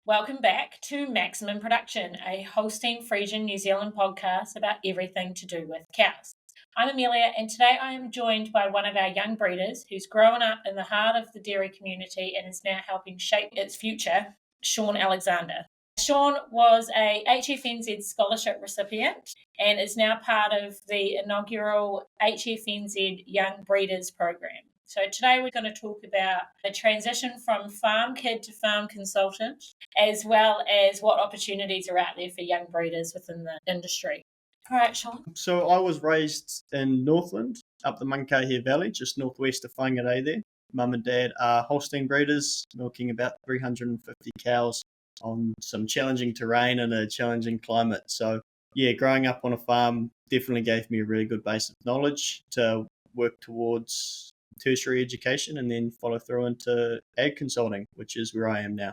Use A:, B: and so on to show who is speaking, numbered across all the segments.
A: Welcome back to Maximum Production, a Holstein Friesian New Zealand podcast about everything to do with cows. I'm Amelia, and today I am joined by one of our young breeders who's grown up in the heart of the dairy community and is now helping shape its future, Sean Alexander. Sean was a HFNZ scholarship recipient and is now part of the inaugural HFNZ Young Breeders program. So today we're going to talk about the transition from farm kid to farm consultant, as well as what opportunities are out there for young breeders within the industry. All right, Sean.
B: So I was raised in Northland, up the Mankahia Valley, just northwest of Whangarei there. Mum and Dad are Holstein breeders, milking about 350 cows on some challenging terrain and a challenging climate. So yeah, growing up on a farm definitely gave me a really good base of knowledge to work towards tertiary education and then follow through into ag consulting, which is where I am now.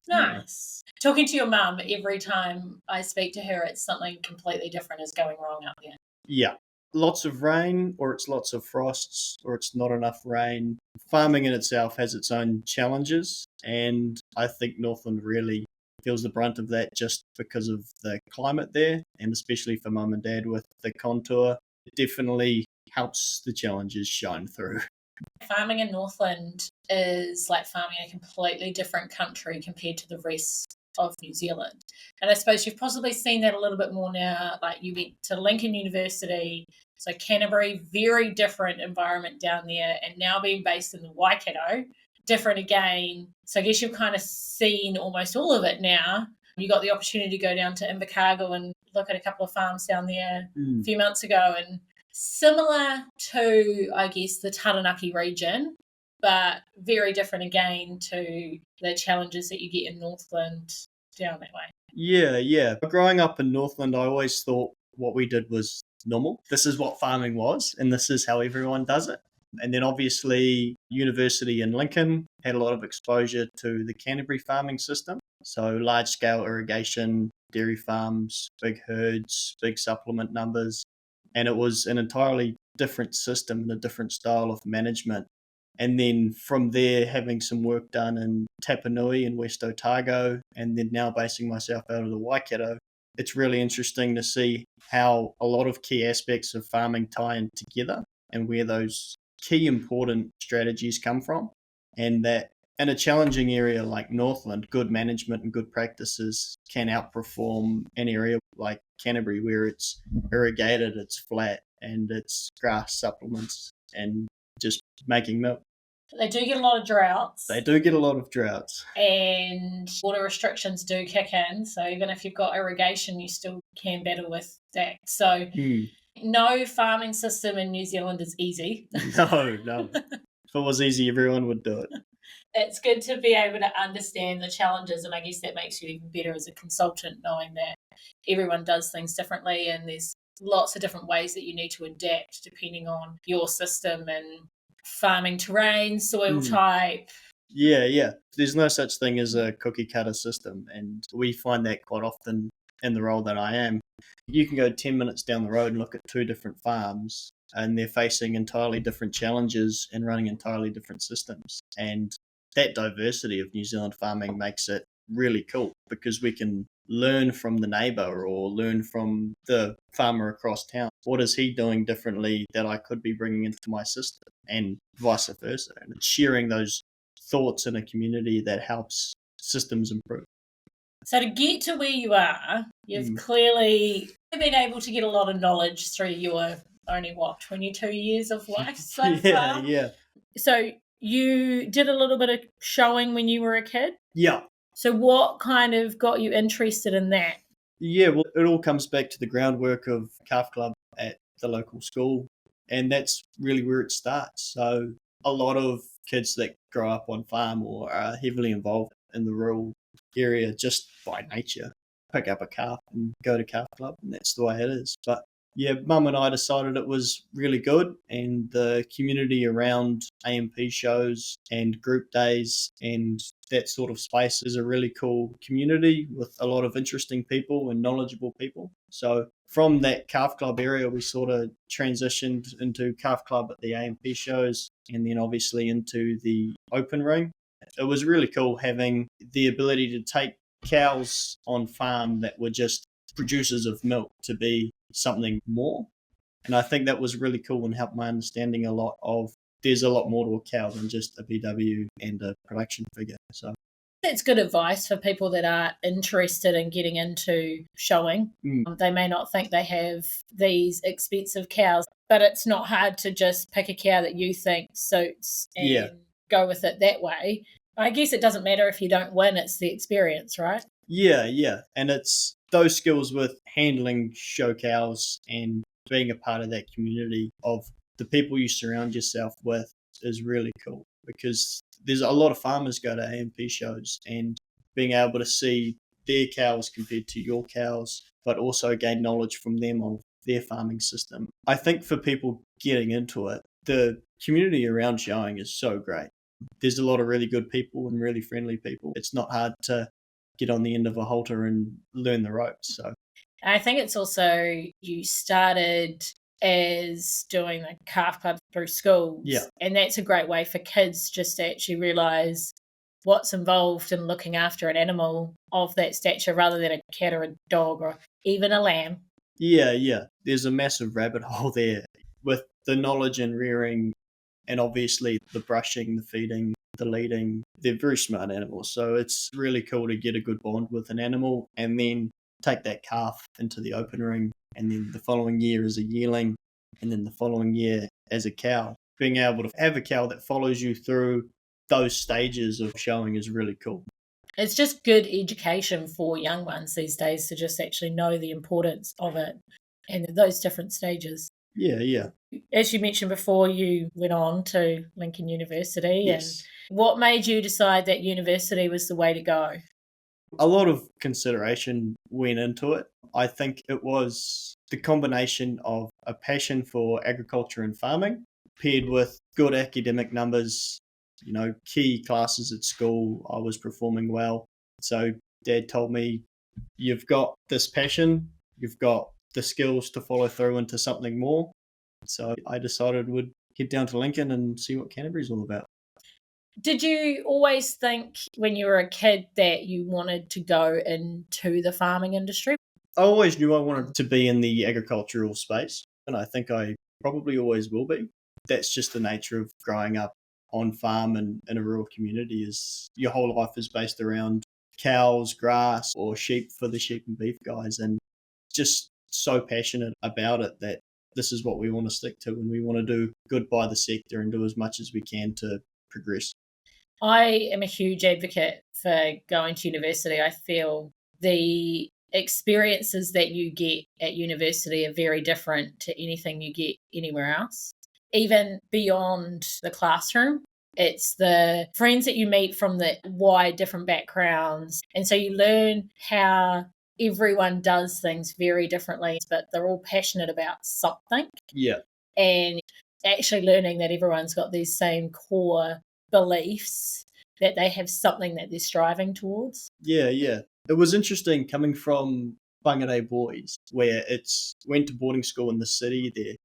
A: Nice. Talking to your mum, every time I speak to her, it's something completely different is going wrong up there.
B: Yeah. Lots of rain, or it's lots of frosts, or it's not enough rain. Farming in itself has its own challenges, and I think Northland really feels the brunt of that just because of the climate there, and especially for mum and dad with the contour. It definitely helps the challenges shine through.
A: Farming in Northland is like farming in a completely different country compared to the rest of New Zealand. And I suppose you've possibly seen that a little bit more now. Like you went to Lincoln University, so Canterbury, very different environment down there, and now being based in the Waikato, different again. So I guess you've kind of seen almost all of it now. You got the opportunity to go down to Invercargill and look at a couple of farms down there a few months ago, and similar to, I guess, the Taranaki region, but very different again to the challenges that you get in Northland down that way.
B: Yeah. Growing up in Northland, I always thought what we did was normal. This is what farming was, and this is how everyone does it. And then obviously university in Lincoln had a lot of exposure to the Canterbury farming system. So large-scale irrigation, dairy farms, big herds, big supplement numbers. And it was an entirely different system and a different style of management. And then from there, having some work done in Tapanui and West Otago, and then now basing myself out of the Waikato, it's really interesting to see how a lot of key aspects of farming tie in together and where those key important strategies come from. And that in a challenging area like Northland, good management and good practices can outperform an area like Canterbury where it's irrigated, it's flat, and it's grass supplements and just making milk.
A: They do get a lot of droughts.
B: They do get a lot of droughts.
A: And water restrictions do kick in. So even if you've got irrigation, you still can battle with that. So no farming system in New Zealand is easy.
B: No. If it was easy, everyone would do it.
A: It's good to be able to understand the challenges, and I guess that makes you even better as a consultant, knowing that everyone does things differently and there's lots of different ways that you need to adapt depending on your system and farming terrain, soil type.
B: Yeah. There's no such thing as a cookie cutter system, and we find that quite often in the role that I am. You can go 10 minutes down the road and look at two different farms, and they're facing entirely different challenges and running entirely different systems. And that diversity of New Zealand farming makes it really cool because we can learn from the neighbour or learn from the farmer across town. What is he doing differently that I could be bringing into my system, and vice versa? And it's sharing those thoughts in a community that helps systems improve.
A: So to get to where you are, you've clearly been able to get a lot of knowledge through your only, 22 years of life so far?
B: Yeah.
A: So you did a little bit of showing when you were a kid?
B: Yeah.
A: So what kind of got you interested in that?
B: Yeah, well, it all comes back to the groundwork of Calf Club at the local school, and that's really where it starts. So a lot of kids that grow up on farm or are heavily involved in the rural area just by nature pick up a calf and go to Calf Club, and that's the way it is. But yeah, Mum and I decided it was really good, and the community around AMP shows and group days and that sort of space is a really cool community with a lot of interesting people and knowledgeable people. So from that Calf Club area, we sort of transitioned into Calf Club at the AMP shows, and then obviously into the open ring. It was really cool having the ability to take cows on farm that were just producers of milk to be something more. And I think that was really cool and helped my understanding a lot of there's a lot more to a cow than just a BW and a production figure. So
A: That's good advice for people that are interested in getting into showing. They may not think they have these expensive cows, but it's not hard to just pick a cow that you think suits and go with it that way. I guess it doesn't matter if you don't win, it's the experience, right?
B: Yeah. And it's those skills with handling show cows and being a part of that community of the people you surround yourself with is really cool, because there's a lot of farmers go to A&P shows, and being able to see their cows compared to your cows, but also gain knowledge from them of their farming system. I think for people getting into it, the community around showing is so great. There's a lot of really good people and really friendly people. It's not hard to get on the end of a halter and learn the ropes. So
A: I think it's also you started as doing the calf club through schools.
B: Yeah.
A: And that's a great way for kids just to actually realise what's involved in looking after an animal of that stature rather than a cat or a dog or even a lamb.
B: Yeah. There's a massive rabbit hole there with the knowledge and rearing, and obviously the brushing, the feeding, the leading. They're very smart animals. So it's really cool to get a good bond with an animal and then take that calf into the open ring, and then the following year as a yearling, and then the following year as a cow. Being able to have a cow that follows you through those stages of showing is really cool.
A: It's just good education for young ones these days to just actually know the importance of it and those different stages.
B: Yeah.
A: As you mentioned before, you went on to Lincoln University.
B: Yes.
A: And what made you decide that university was the way to go?
B: A lot of consideration went into it. I think it was the combination of a passion for agriculture and farming paired with good academic numbers, key classes at school. I was performing well. So Dad told me, you've got this passion, you've got the skills to follow through into something more. So I decided would head down to Lincoln and see what Canterbury's all about.
A: Did you always think when you were a kid that you wanted to go into the farming industry?
B: I always knew I wanted to be in the agricultural space, and I think I probably always will be. That's just the nature of growing up on farm and in a rural community. Is your whole life is based around cows, grass, or sheep for the sheep and beef guys, and just so passionate about it that this is what we want to stick to, and we want to do good by the sector and do as much as we can to progress.
A: I am a huge advocate for going to university. I feel the experiences that you get at university are very different to anything you get anywhere else. Even beyond the classroom, it's the friends that you meet from the wide different backgrounds. And so you learn how everyone does things very differently, but they're all passionate about something.
B: Yeah.
A: And actually learning that everyone's got these same core beliefs, that they have something that they're striving towards.
B: Yeah. It was interesting coming from Whangarei Boys, where it's went to boarding school in the city there.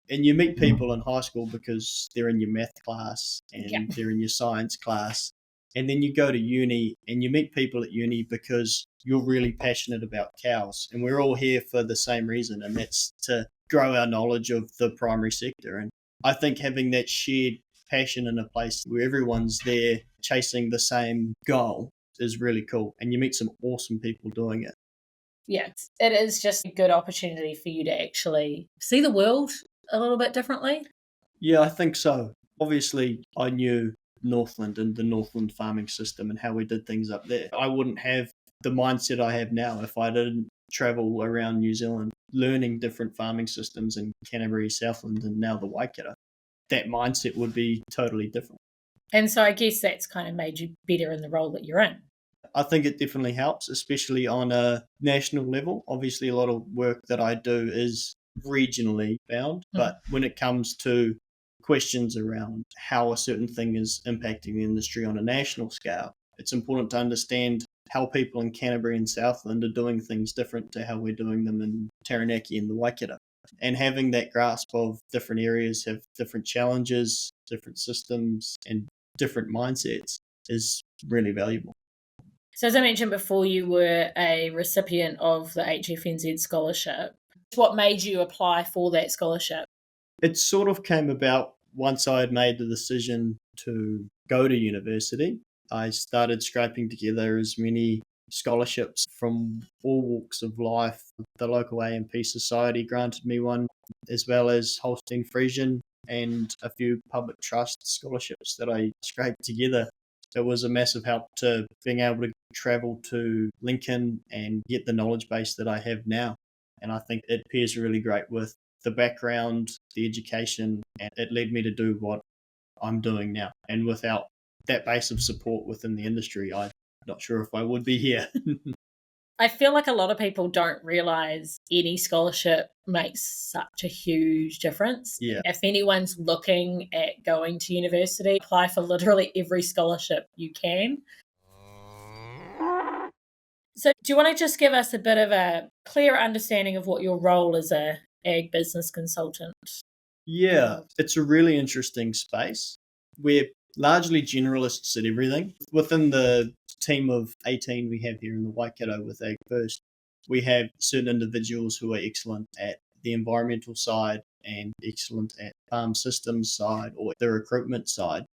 B: And you meet people in high school because they're in your math class and they're in your science class. And then you go to uni and you meet people at uni because you're really passionate about cows. And we're all here for the same reason, and that's to grow our knowledge of the primary sector. And I think having that shared passion in a place where everyone's there chasing the same goal is really cool. And you meet some awesome people doing it.
A: Yeah, it is just a good opportunity for you to actually see the world a little bit differently.
B: Yeah, I think so. Obviously, I knew Northland and the Northland farming system and how we did things up there. I wouldn't have the mindset I have now if I didn't travel around New Zealand learning different farming systems in Canterbury, Southland, and now the Waikato. That mindset would be totally different.
A: And so I guess that's kind of made you better in the role that you're in.
B: I think it definitely helps, especially on a national level. Obviously, a lot of work that I do is regionally bound, but when it comes to questions around how a certain thing is impacting the industry on a national scale, it's important to understand how people in Canterbury and Southland are doing things different to how we're doing them in Taranaki and the Waikato. And having that grasp of different areas have different challenges, different systems, and different mindsets is really valuable.
A: So as I mentioned before, you were a recipient of the HFNZ scholarship. What made you apply for that scholarship?
B: It sort of came about once I had made the decision to go to university. I started scraping together as many scholarships from all walks of life. The local A&P Society granted me one, as well as Holstein Friesian and a few public trust scholarships that I scraped together. It was a massive help to being able to travel to Lincoln and get the knowledge base that I have now. And I think it pairs really great with the background, the education, and it led me to do what I'm doing now. And without that base of support within the industry, I'm not sure if I would be here.
A: I feel like a lot of people don't realise any scholarship makes such a huge difference.
B: Yeah.
A: If anyone's looking at going to university, apply for literally every scholarship you can. So do you want to just give us a bit of a clearer understanding of what your role as a ag business consultant?
B: Yeah, it's a really interesting space. We're largely generalists at everything. Within the team of 18 we have here in the Waikato with AgFirst, we have certain individuals who are excellent at the environmental side and excellent at farm systems side or the recruitment side.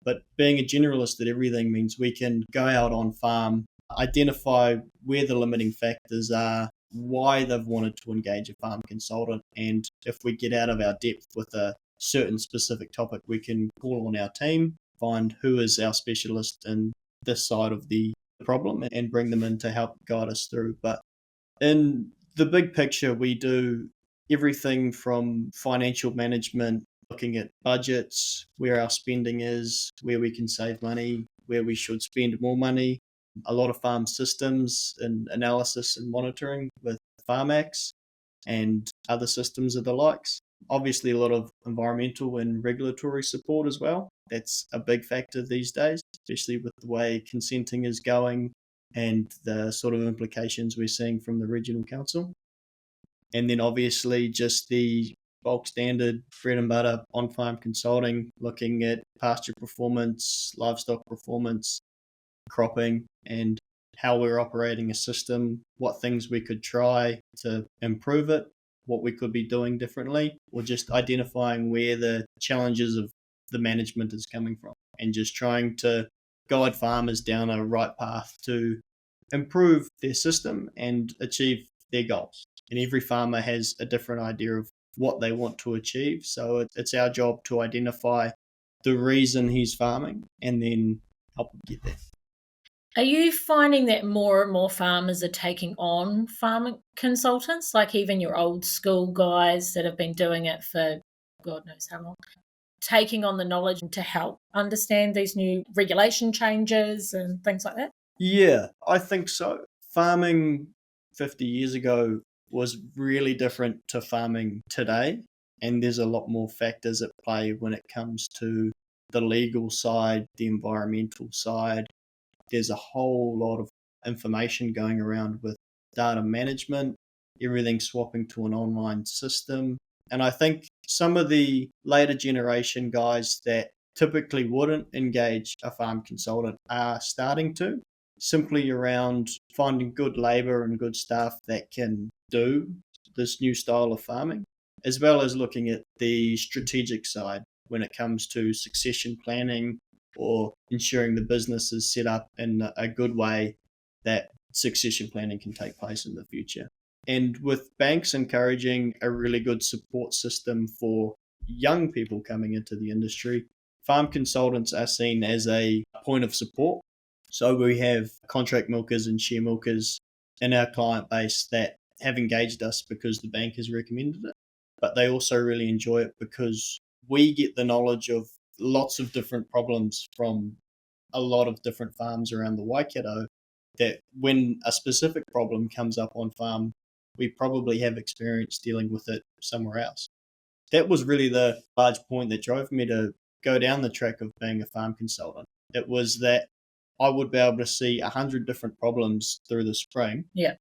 B: But being a generalist at everything means we can go out on farm, identify where the limiting factors are, why they've wanted to engage a farm consultant, and if we get out of our depth with a certain specific topic, we can call on our team, find who is our specialist in this side of the problem, and bring them in to help guide us through. But in the big picture, we do everything from financial management, looking at budgets, where our spending is, where we can save money, where we should spend more money, a lot of farm systems and analysis and monitoring with FarmX and other systems of the likes. Obviously, a lot of environmental and regulatory support as well. That's a big factor these days, especially with the way consenting is going and the sort of implications we're seeing from the regional council. And then obviously just the bulk standard bread and butter on-farm consulting, looking at pasture performance, livestock performance, cropping, and how we're operating a system, what things we could try to improve it, what we could be doing differently, or just identifying where the challenges of the management is coming from and just trying to guide farmers down a right path to improve their system and achieve their goals. And every farmer has a different idea of what they want to achieve. So it's our job to identify the reason he's farming and then help him get there.
A: Are you finding that more and more farmers are taking on farming consultants, like even your old school guys that have been doing it for God knows how long, taking on the knowledge to help understand these new regulation changes and things like that?
B: Yeah, I think so. Farming 50 years ago was really different to farming today, and there's a lot more factors at play when it comes to the legal side, the environmental side. There's a whole lot of information going around with data management, everything swapping to an online system. And I think some of the later generation guys that typically wouldn't engage a farm consultant are starting to, simply around finding good labor and good staff that can do this new style of farming, as well as looking at the strategic side when it comes to succession planning or ensuring the business is set up in a good way that succession planning can take place in the future. And with banks encouraging a really good support system for young people coming into the industry, farm consultants are seen as a point of support. So we have contract milkers and share milkers in our client base that have engaged us because the bank has recommended it, but they also really enjoy it because we get the knowledge of lots of different problems from a lot of different farms around the Waikato, that when a specific problem comes up on farm, we probably have experience dealing with it somewhere else. That was really the large point that drove me to go down the track of being a farm consultant. It was that I would be able to see 100 different problems through the spring.
A: Yeah.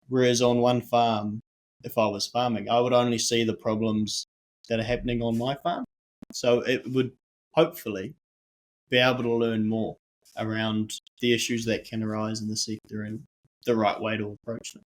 B: Whereas on one farm, if I was farming, I would only see the problems that are happening on my farm. So it would hopefully be able to learn more around the issues that can arise in the sector and the right way to approach them.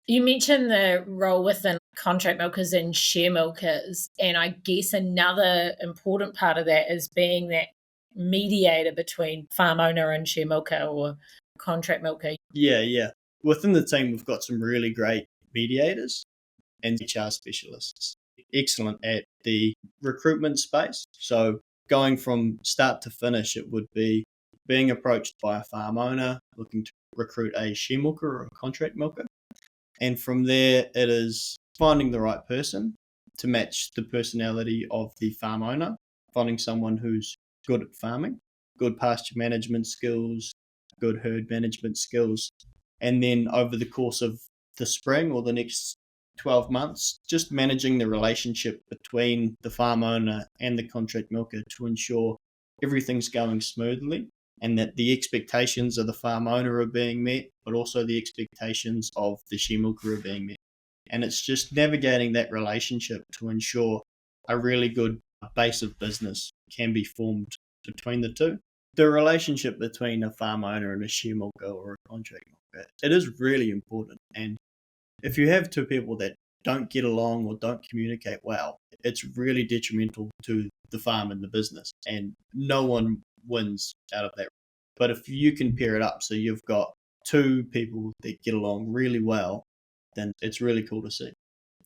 A: You mentioned the role within contract milkers and share milkers, and I guess another important part of that is being that mediator between farm owner and share milker or contract milker.
B: Yeah. Within the team, we've got some really great mediators and HR specialists. Excellent at the recruitment space. So going from start to finish, it would be being approached by a farm owner looking to recruit a share milker or a contract milker. And from there, it is finding the right person to match the personality of the farm owner, finding someone who's good at farming, good pasture management skills, good herd management skills. And then over the course of the spring or the next 12 months, just managing the relationship between the farm owner and the contract milker to ensure everything's going smoothly and that the expectations of the farm owner are being met, but also the expectations of the share milker are being met. And it's just navigating that relationship to ensure a really good base of business can be formed between the two. The relationship between a farm owner and a share milker or a contract milker, it is really important. And if you have two people that don't get along or don't communicate well, it's really detrimental to the farm and the business, and no one wins out of that. But if you can pair it up so you've got two people that get along really well, then it's really cool to see.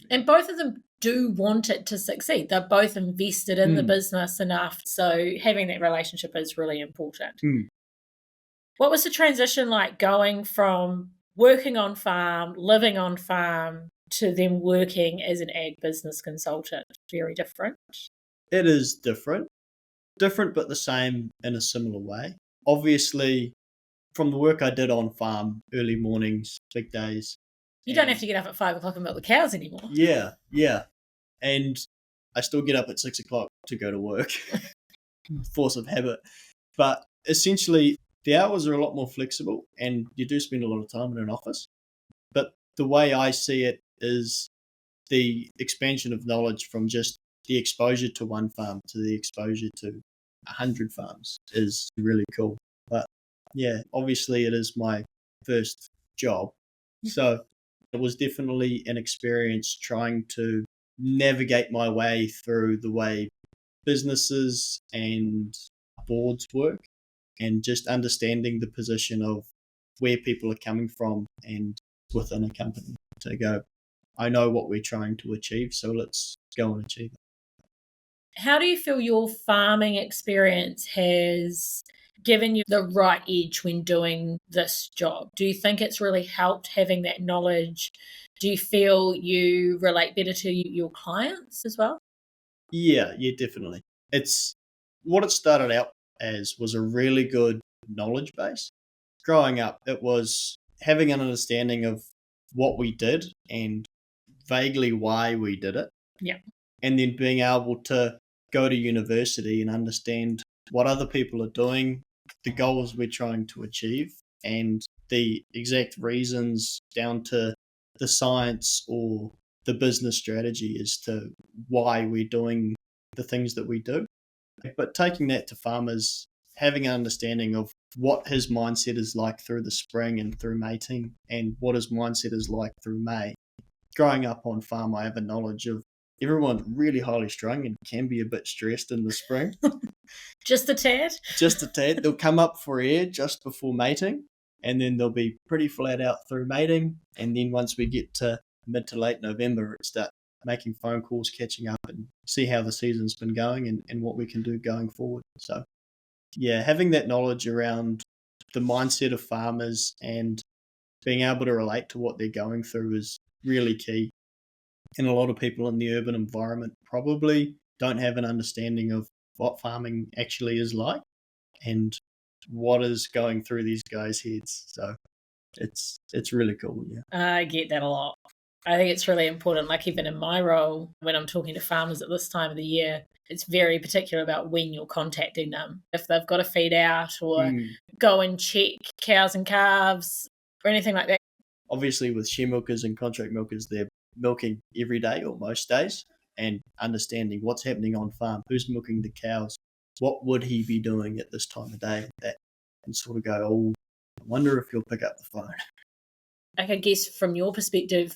A: And both of them do want it to succeed. They're both invested in the business enough. So having that relationship is really important. What was the transition like going from working on farm, living on farm, to then working as an ag business consultant? Very different.
B: It is different but the same in a similar way. Obviously, from the work I did on farm, early mornings, big days.
A: You don't have to get up at 5 o'clock and milk the cows anymore.
B: Yeah. And I still get up at 6 o'clock to go to work, force of habit. But essentially, the hours are a lot more flexible and you do spend a lot of time in an office. But the way I see it is the expansion of knowledge from just the exposure to one farm to the exposure to 100 farms is really cool. But yeah, obviously it is my first job. So it was definitely an experience trying to navigate my way through the way businesses and boards work and just understanding the position of where people are coming from and within a company to go, I know what we're trying to achieve, so let's go and achieve it.
A: How do you feel your farming experience has given you the right edge when doing this job? Do you think it's really helped having that knowledge? Do you feel you relate better to your clients as well?
B: Yeah, definitely. It's what it started out as was a really good knowledge base. Growing up, it was having an understanding of what we did and vaguely why we did it.
A: Yeah.
B: And then being able to go to university and understand what other people are doing, the goals we're trying to achieve, and the exact reasons down to the science or the business strategy as to why we're doing the things that we do. But taking that to farmers, having an understanding of what his mindset is like through the spring and through mating and what his mindset is like through May. Growing up on farm, I have a knowledge of everyone's really highly strung and can be a bit stressed in the spring.
A: Just a tad?
B: Just a tad. They'll come up for air just before mating, and then they'll be pretty flat out through mating. And then once we get to mid to late November, it start making phone calls, catching up, and see how the season's been going and what we can do going forward. So, yeah, having that knowledge around the mindset of farmers and being able to relate to what they're going through is really key. And a lot of people in the urban environment probably don't have an understanding of what farming actually is like and what is going through these guys' heads. So it's really cool, yeah.
A: I get that a lot. I think it's really important, like even in my role, when I'm talking to farmers at this time of the year, it's very particular about when you're contacting them. If they've got a feed out or go and check cows and calves or anything like that.
B: Obviously with share milkers and contract milkers, they're milking every day or most days and understanding what's happening on farm, who's milking the cows, what would he be doing at this time of day, that and sort of go, oh, I wonder if you'll pick up the phone.
A: I guess from your perspective,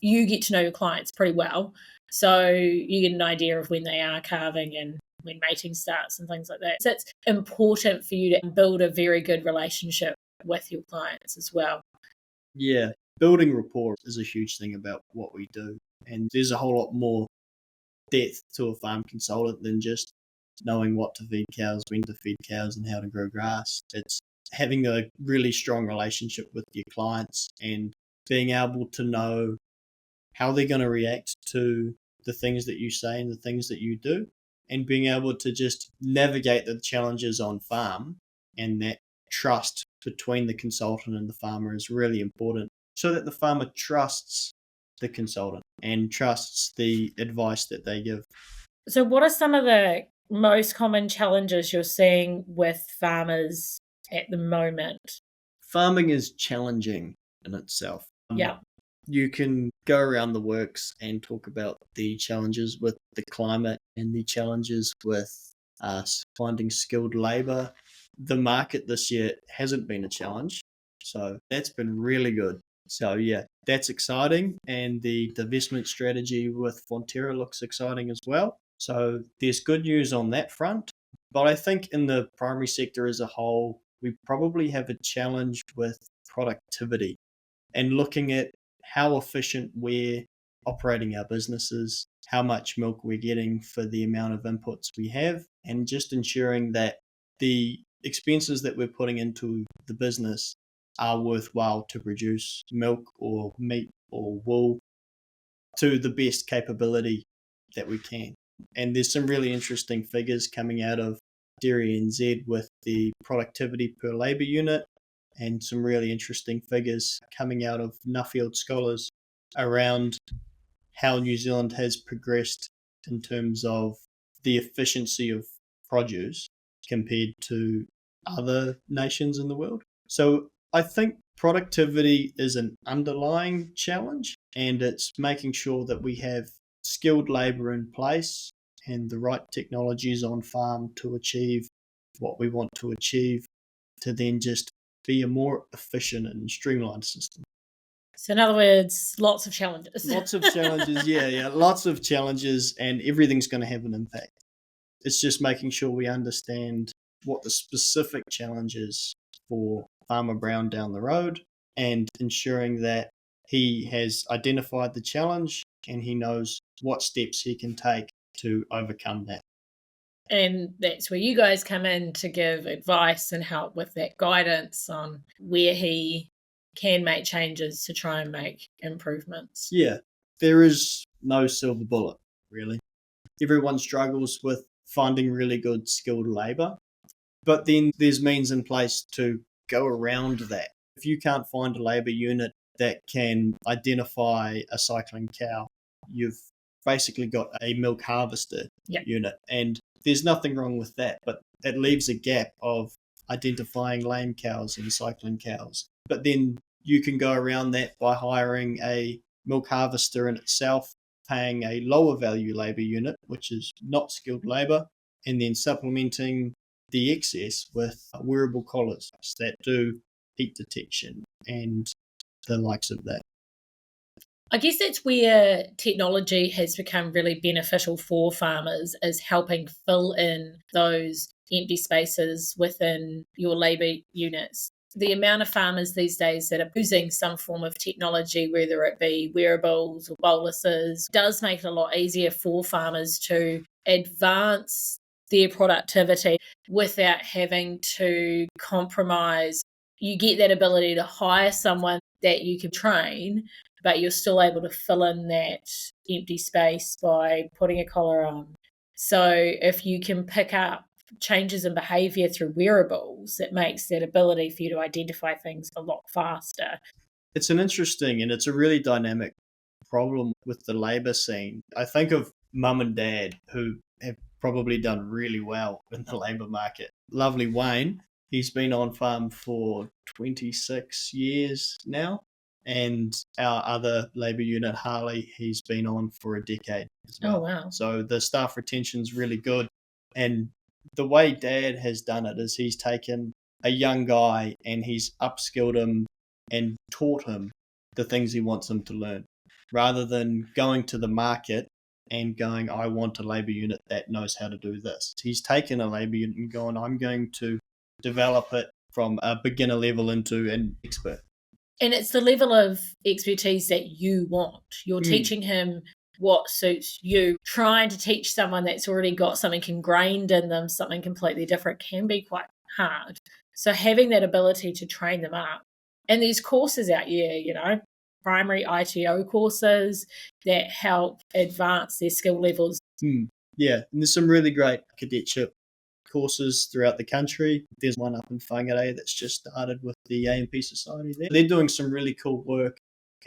A: you get to know your clients pretty well. So you get an idea of when they are calving and when mating starts and things like that. So it's important for you to build a very good relationship with your clients as well.
B: Yeah, building rapport is a huge thing about what we do. And there's a whole lot more depth to a farm consultant than just knowing what to feed cows, when to feed cows, and how to grow grass. It's having a really strong relationship with your clients and being able to know how they're going to react to the things that you say and the things that you do, and being able to just navigate the challenges on farm. And that trust between the consultant and the farmer is really important, so that the farmer trusts the consultant and trusts the advice that they give.
A: So what are some of the most common challenges you're seeing with farmers at the moment?
B: Farming is challenging in itself.
A: Yeah.
B: You can go around the works and talk about the challenges with the climate and the challenges with finding skilled labour. The market this year hasn't been a challenge, so that's been really good. So yeah, that's exciting, and the divestment strategy with Fonterra looks exciting as well. So there's good news on that front. But I think in the primary sector as a whole, we probably have a challenge with productivity and looking at how efficient we're operating our businesses, how much milk we're getting for the amount of inputs we have, and just ensuring that the expenses that we're putting into the business are worthwhile to produce milk or meat or wool to the best capability that we can. And there's some really interesting figures coming out of Dairy NZ with the productivity per labour unit, and some really interesting figures coming out of Nuffield scholars around how New Zealand has progressed in terms of the efficiency of produce compared to other nations in the world. So I think productivity is an underlying challenge, and it's making sure that we have skilled labour in place and the right technologies on farm to achieve what we want to achieve, to then just be a more efficient and streamlined system.
A: So in other words, lots of challenges.
B: Lots of challenges, yeah, lots of challenges, and everything's going to have an impact. It's just making sure we understand what the specific challenge is for Farmer Brown down the road, and ensuring that he has identified the challenge and he knows what steps he can take to overcome that.
A: And that's where you guys come in to give advice and help with that guidance on where he can make changes to try and make improvements.
B: Yeah, there is no silver bullet, really. Everyone struggles with finding really good skilled labour, but then there's means in place to go around that. If you can't find a labour unit that can identify a cycling cow, you've basically got a milk harvester unit, and there's nothing wrong with that, but it leaves a gap of identifying lame cows and cycling cows. But then you can go around that by hiring a milk harvester in itself, paying a lower value labour unit, which is not skilled labour, and then supplementing the excess with wearable collars that do heat detection and the likes of that.
A: I guess that's where technology has become really beneficial for farmers, is helping fill in those empty spaces within your labour units. The amount of farmers these days that are using some form of technology, whether it be wearables or boluses, does make it a lot easier for farmers to advance their productivity without having to compromise. You get that ability to hire someone that you can train, but you're still able to fill in that empty space by putting a collar on. So if you can pick up changes in behaviour through wearables, it makes that ability for you to identify things a lot faster.
B: It's an interesting and it's a really dynamic problem with the labour scene. I think of mum and dad who have probably done really well in the labour market. Lovely Wayne, he's been on farm for 26 years now. And our other labour unit, Harley, he's been on for a decade as well.
A: Oh, wow.
B: So the staff retention's really good. And the way Dad has done it is he's taken a young guy and he's upskilled him and taught him the things he wants him to learn, rather than going to the market and going, I want a labour unit that knows how to do this. He's taken a labour unit and gone, I'm going to develop it from a beginner level into an expert.
A: And it's the level of expertise that you want. You're teaching him what suits you. Trying to teach someone that's already got something ingrained in them, something completely different, can be quite hard. So having that ability to train them up. And these courses out here, primary ITO courses that help advance their skill levels.
B: Yeah, and there's some really great cadetship courses throughout the country. There's one up in Whangarei that's just started with the A&P Society there. They're doing some really cool work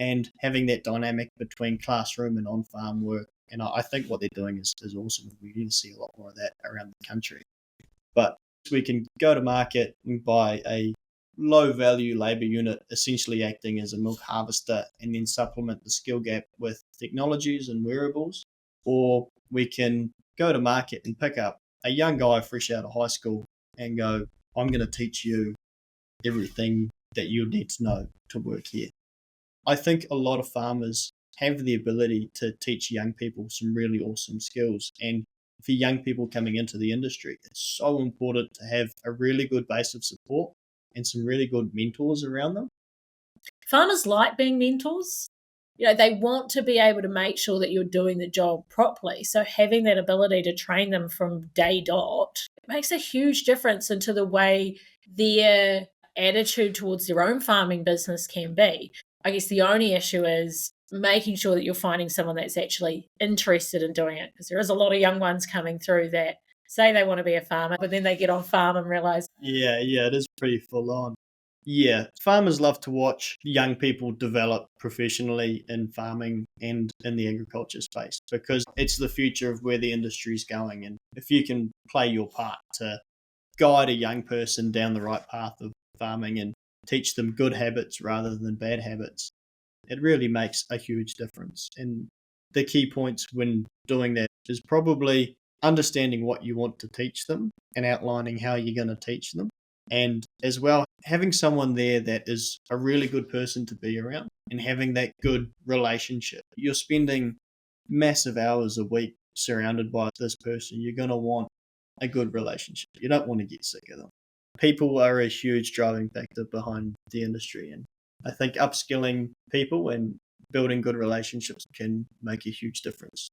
B: and having that dynamic between classroom and on-farm work. And I think what they're doing is awesome. We need to see a lot more of that around the country. But we can go to market and buy a low-value labour unit, essentially acting as a milk harvester, and then supplement the skill gap with technologies and wearables. Or we can go to market and pick up a young guy fresh out of high school and go, I'm going to teach you everything that you need to know to work here. I think a lot of farmers have the ability to teach young people some really awesome skills. And for young people coming into the industry, it's so important to have a really good base of support and some really good mentors around them.
A: Farmers like being mentors. They want to be able to make sure that you're doing the job properly. So having that ability to train them from day dot makes a huge difference into the way their attitude towards their own farming business can be. I guess the only issue is making sure that you're finding someone that's actually interested in doing it, because there is a lot of young ones coming through that say they want to be a farmer, but then they get on farm and realise.
B: Yeah, it is pretty full on. Yeah, farmers love to watch young people develop professionally in farming and in the agriculture space, because it's the future of where the industry's going. And if you can play your part to guide a young person down the right path of farming and teach them good habits rather than bad habits, it really makes a huge difference. And the key points when doing that is probably understanding what you want to teach them and outlining how you're going to teach them. And as well, having someone there that is a really good person to be around and having that good relationship. You're spending massive hours a week surrounded by this person. You're going to want a good relationship. You don't want to get sick of them. People are a huge driving factor behind the industry. And I think upskilling people and building good relationships can make a huge difference.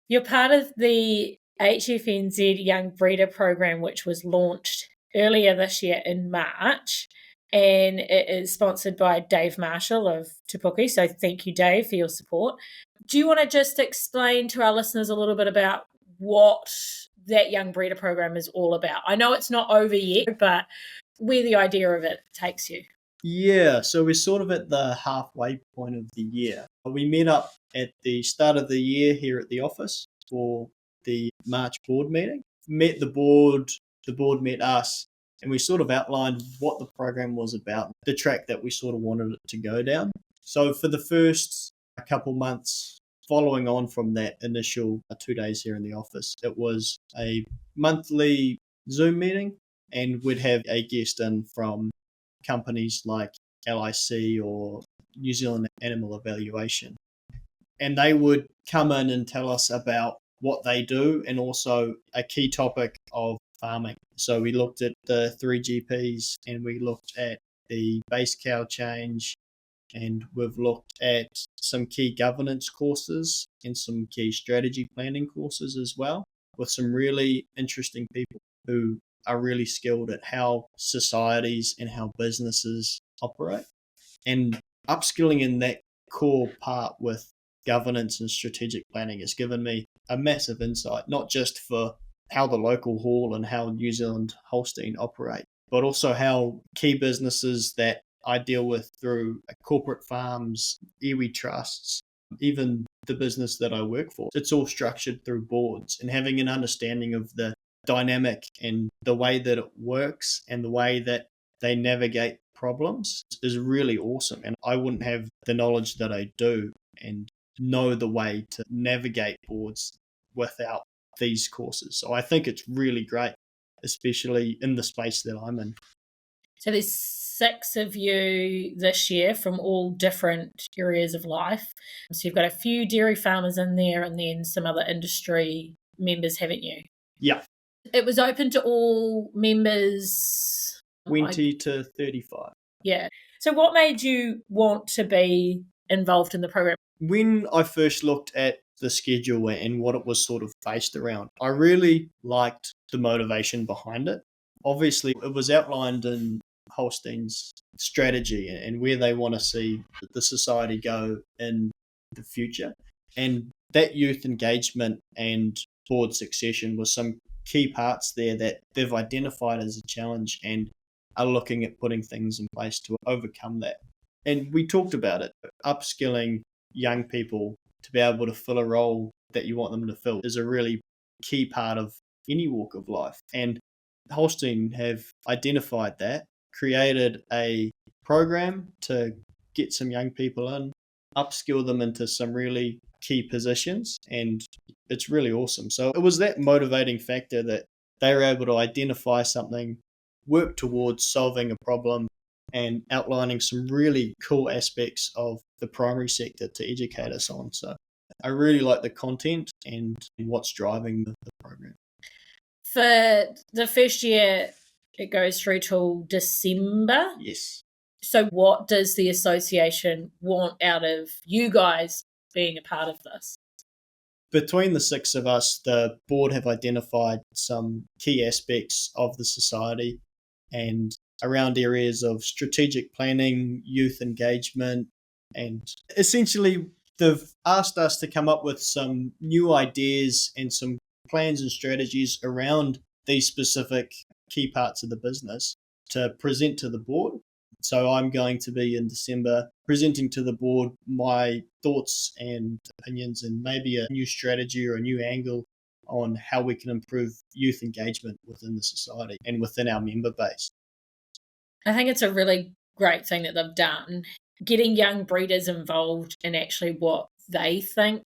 A: You're part of the HFNZ Young Breeder program, which was launched earlier this year in March, and it is sponsored by Dave Marshall of Te Puke. So thank you, Dave, for your support. Do you want to just explain to our listeners a little bit about what that Young Breeder program is all about? I know it's not over yet, but where the idea of it takes you.
B: Yeah, so we're sort of at the halfway point of the year. We met up at the start of the year here at the office for the March board meeting. Met the board met us, and we sort of outlined what the program was about, the track that we sort of wanted it to go down. So for the first couple months following on from that initial 2 days here in the office, it was a monthly Zoom meeting, and we'd have a guest in from companies like LIC or New Zealand Animal Evaluation. And they would come in and tell us about what they do and also a key topic of farming. So we looked at the 3GPs and we looked at the base cow change, and we've looked at some key governance courses and some key strategy planning courses as well, with some really interesting people who are really skilled at how societies and how businesses operate. And upskilling in that core part with governance and strategic planning has given me a massive insight, not just for how the local hall and how New Zealand Holstein operate, but also how key businesses that I deal with through corporate farms, iwi trusts, even the business that I work for, it's all structured through boards, and having an understanding of the dynamic and the way that it works and the way that they navigate problems is really awesome. And I wouldn't have the knowledge that I do and know the way to navigate boards without these courses. So I think it's really great. especially in the space that I'm in.
A: So there's 6 of you this year from all different areas of life. So you've got a few dairy farmers in there and then some other industry members, haven't you?
B: Yeah.
A: It was open to all members.
B: 20 to 35.
A: Yeah. So what made you want to be involved in the program?
B: When I first looked at the schedule and what it was sort of based around, I really liked the motivation behind it. Obviously, it was outlined in Holstein's strategy and where they want to see the society go in the future. And that youth engagement and board succession was some key parts there that they've identified as a challenge and are looking at putting things in place to overcome that. And we talked about it, upskilling young people to be able to fill a role that you want them to fill is a really key part of any walk of life. And Holstein have identified that, created a program to get some young people in, upskill them into some really key positions, and it's really awesome. So it was that motivating factor that they were able to identify something, work towards solving a problem, and outlining some really cool aspects of the primary sector to educate us on. So I really like the content and what's driving the program.
A: For the first year, it goes through till December.
B: Yes.
A: So what does the association want out of you guys being a part of this?
B: Between the 6 of us, the board have identified some key aspects of the society and around areas of strategic planning, youth engagement, and essentially they've asked us to come up with some new ideas and some plans and strategies around these specific key parts of the business to present to the board. So I'm going to be in December presenting to the board my thoughts and opinions and maybe a new strategy or a new angle on how we can improve youth engagement within the society and within our member base.
A: I think it's a really great thing that they've done, getting young breeders involved in actually what they think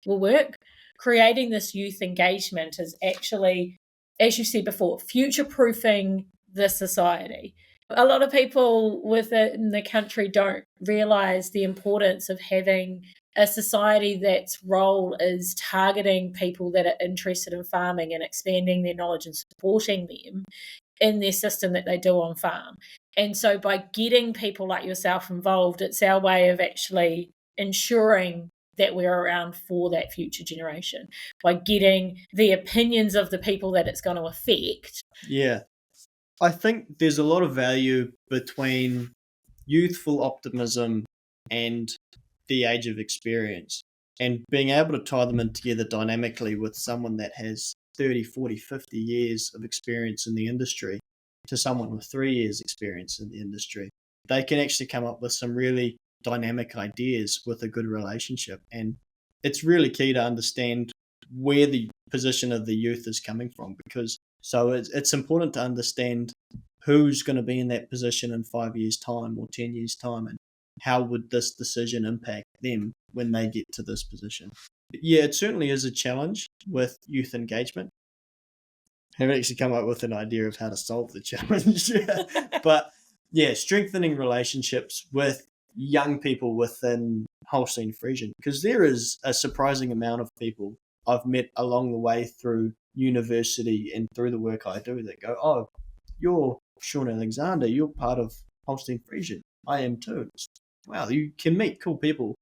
A: will work. Creating this youth engagement is actually, as you said before, future-proofing the society. A lot of people within the country don't realise the importance of having a society that's role is targeting people that are interested in farming and expanding their knowledge and supporting them in their system that they do on farm. And so by getting people like yourself involved, it's our way of actually ensuring that we're around for that future generation by getting the opinions of the people that it's going to affect.
B: Yeah. I think there's a lot of value between youthful optimism and the age of experience and being able to tie them in together dynamically with someone that has 30, 40, 50 years of experience in the industry to someone with 3 years experience in the industry. They can actually come up with some really dynamic ideas with a good relationship. And it's really key to understand where the position of the youth is coming from, because so it's important to understand who's going to be in that position in 5 years' time or 10 years' time, and how would this decision impact them when they get to this position. But yeah, it certainly is a challenge with youth engagement. I haven't actually come up with an idea of how to solve the challenge. But yeah, strengthening relationships with young people within Holstein Friesian, because there is a surprising amount of people I've met along the way through university and through the work I do that go, oh, you're Sean Alexander, you're part of Holstein Friesian. I am too. Wow, you can meet cool people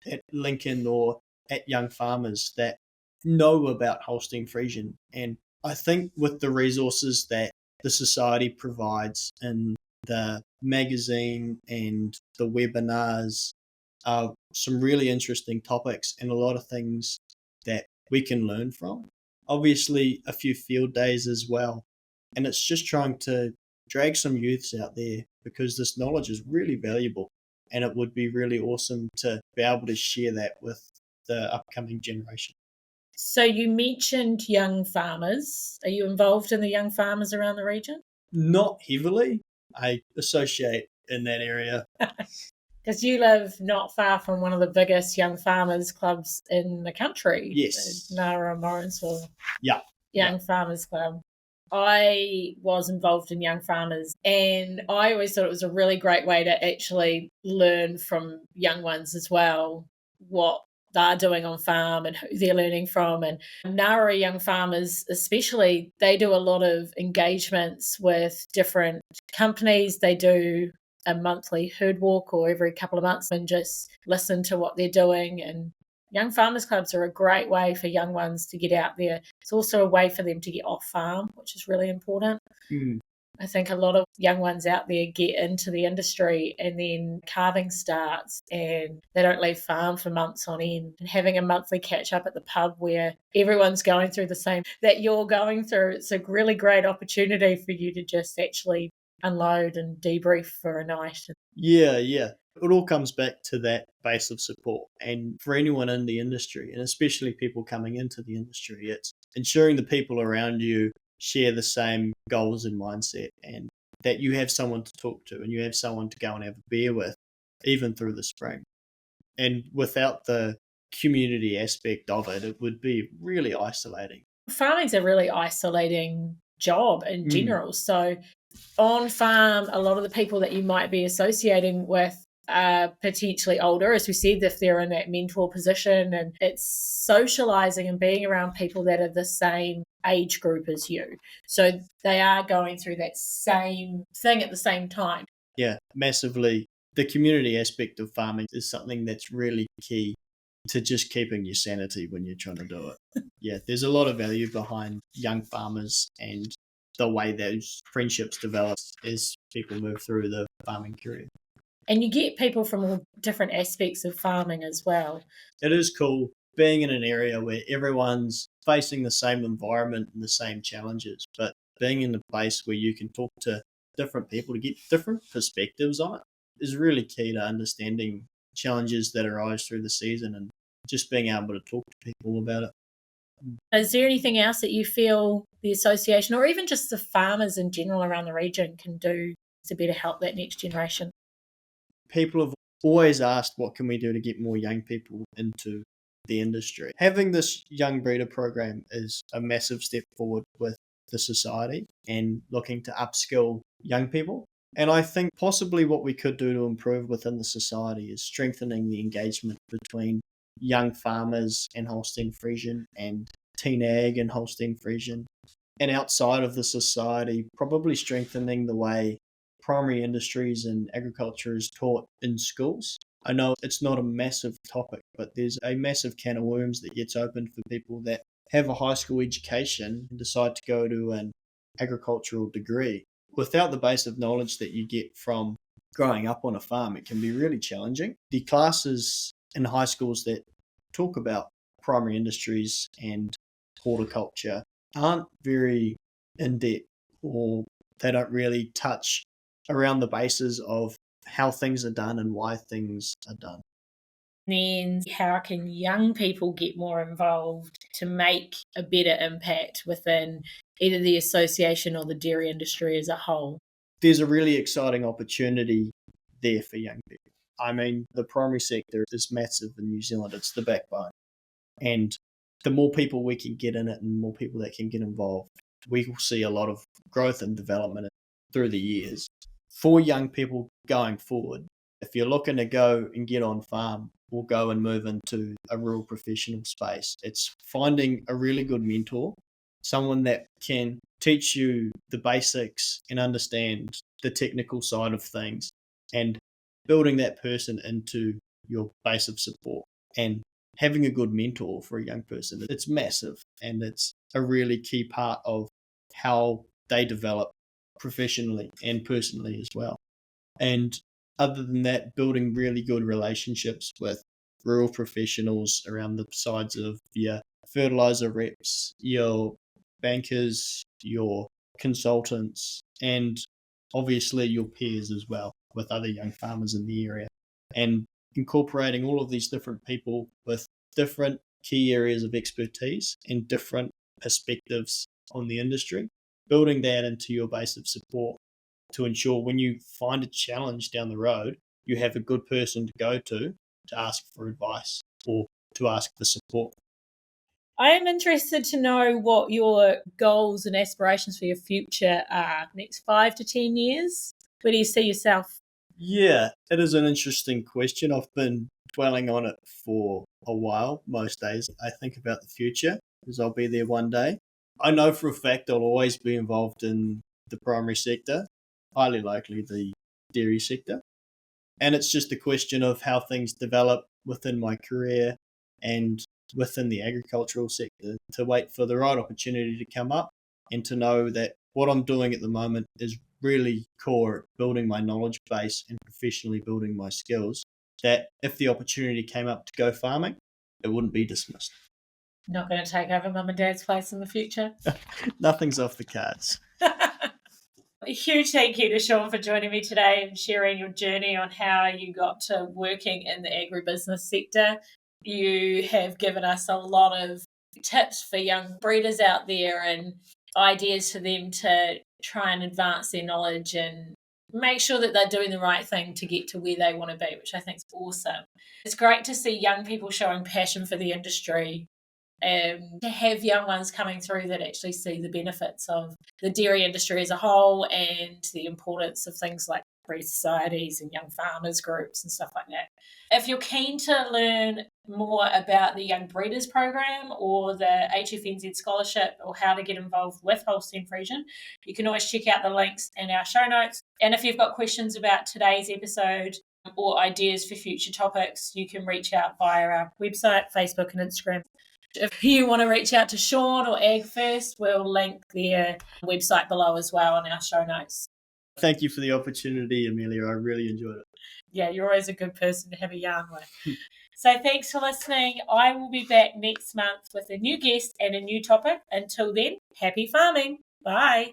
B: at Lincoln or at Young Farmers that know about Holstein Friesian. And I think with the resources that the society provides in the magazine and the webinars are some really interesting topics and a lot of things that we can learn from. Obviously, a few field days as well. And it's just trying to drag some youths out there because this knowledge is really valuable. And it would be really awesome to be able to share that with the upcoming generation.
A: So you mentioned young farmers. Are you involved in the young farmers around the region?
B: Not heavily. I associate in that area.
A: Because you live not far from one of the biggest young farmers clubs in the country.
B: Yes.
A: Nara Morrinsville.
B: Yeah.
A: Young Farmers Club. I was involved in Young Farmers, and I always thought it was a really great way to actually learn from young ones as well, what they're doing on farm and who they're learning from. And Nara Young Farmers, especially, they do a lot of engagements with different companies. They do a monthly herd walk or every couple of months and just listen to what they're doing. And Young Farmers Clubs are a great way for young ones to get out there. It's also a way for them to get off farm, which is really important. I think a lot of young ones out there get into the industry and then calving starts and they don't leave farm for months on end. And having a monthly catch up at the pub where everyone's going through the same that you're going through, it's a really great opportunity for you to just actually unload and debrief for a night.
B: Yeah. It all comes back to that base of support. And for anyone in the industry, and especially people coming into the industry, it's ensuring the people around you share the same goals and mindset, and that you have someone to talk to and you have someone to go and have a beer with, even through the spring. And without the community aspect of it, it would be really isolating.
A: Farming's a really isolating job in general. So on farm, a lot of the people that you might be associating with are potentially older, as we said, if they're in that mentor position, and it's socializing and being around people that are the same age group as you. So they are going through that same thing at the same time.
B: Yeah, massively. The community aspect of farming is something that's really key to just keeping your sanity when you're trying to do it. Yeah, there's a lot of value behind young farmers and the way those friendships develop as people move through the farming career.
A: And you get people from all different aspects of farming as well.
B: It is cool being in an area where everyone's facing the same environment and the same challenges, but being in a place where you can talk to different people to get different perspectives on it is really key to understanding challenges that arise through the season and just being able to talk to people about it.
A: Is there anything else that you feel the association or even just the farmers in general around the region can do to better help that next generation?
B: People have always asked, what can we do to get more young people into the industry? Having this young breeder program is a massive step forward with the society and looking to upskill young people. And I think possibly what we could do to improve within the society is strengthening the engagement between young farmers and Holstein Friesian and teen ag and Holstein Friesian. And outside of the society, probably strengthening the way primary industries and agriculture is taught in schools. I know it's not a massive topic, but there's a massive can of worms that gets opened for people that have a high school education and decide to go to an agricultural degree. Without the base of knowledge that you get from growing up on a farm, it can be really challenging. The classes in high schools that talk about primary industries and horticulture aren't very in-depth, or they don't really touch around the bases of how things are done and why things are done.
A: Then how can young people get more involved to make a better impact within either the association or the dairy industry as a whole?
B: There's a really exciting opportunity there for young people. I mean, the primary sector is massive in New Zealand. It's the backbone. And the more people we can get in it and more people that can get involved, we will see a lot of growth and development through the years. For young people going forward, if you're looking to go and get on farm or go and move into a rural professional space, it's finding a really good mentor, someone that can teach you the basics and understand the technical side of things, and building that person into your base of support. And having a good mentor for a young person, it's massive, and it's a really key part of how they develop professionally and personally as well. And other than that, building really good relationships with rural professionals around the sides of your fertilizer reps, your bankers, your consultants, and obviously your peers as well with other young farmers in the area. And incorporating all of these different people with different key areas of expertise and different perspectives on the industry, building that into your base of support to ensure when you find a challenge down the road, you have a good person to go to ask for advice or to ask for support.
A: I am interested to know what your goals and aspirations for your future are. Next 5 to 10 years? Where do you see yourself?
B: Yeah, it is an interesting question. I've been dwelling on it for a while. Most days I think about the future because I'll be there one day. I know for a fact I'll always be involved in the primary sector, highly likely the dairy sector. And it's just a question of how things develop within my career and within the agricultural sector to wait for the right opportunity to come up and to know that what I'm doing at the moment is really core at building my knowledge base and professionally building my skills, that if the opportunity came up to go farming, it wouldn't be dismissed.
A: Not going to take over mum and dad's place in the future?
B: Nothing's off the cards.
A: A huge thank you to Sean for joining me today and sharing your journey on how you got to working in the agribusiness sector. You have given us a lot of tips for young breeders out there and ideas for them to try and advance their knowledge and make sure that they're doing the right thing to get to where they want to be, which I think is awesome. It's great to see young people showing passion for the industry, to have young ones coming through that actually see the benefits of the dairy industry as a whole and the importance of things like breed societies and young farmers groups and stuff like that. If you're keen to learn more about the Young Breeders Program or the HFNZ Scholarship or how to get involved with Holstein Friesian, you can always check out the links in our show notes. And if you've got questions about today's episode or ideas for future topics, you can reach out via our website, Facebook and Instagram. If you want to reach out to Sean or AgFirst, we'll link their website below as well in our show notes.
B: Thank you for the opportunity, Amelia. I really enjoyed it.
A: Yeah, you're always a good person to have a yarn with. So thanks for listening. I will be back next month with a new guest and a new topic. Until then, happy farming. Bye.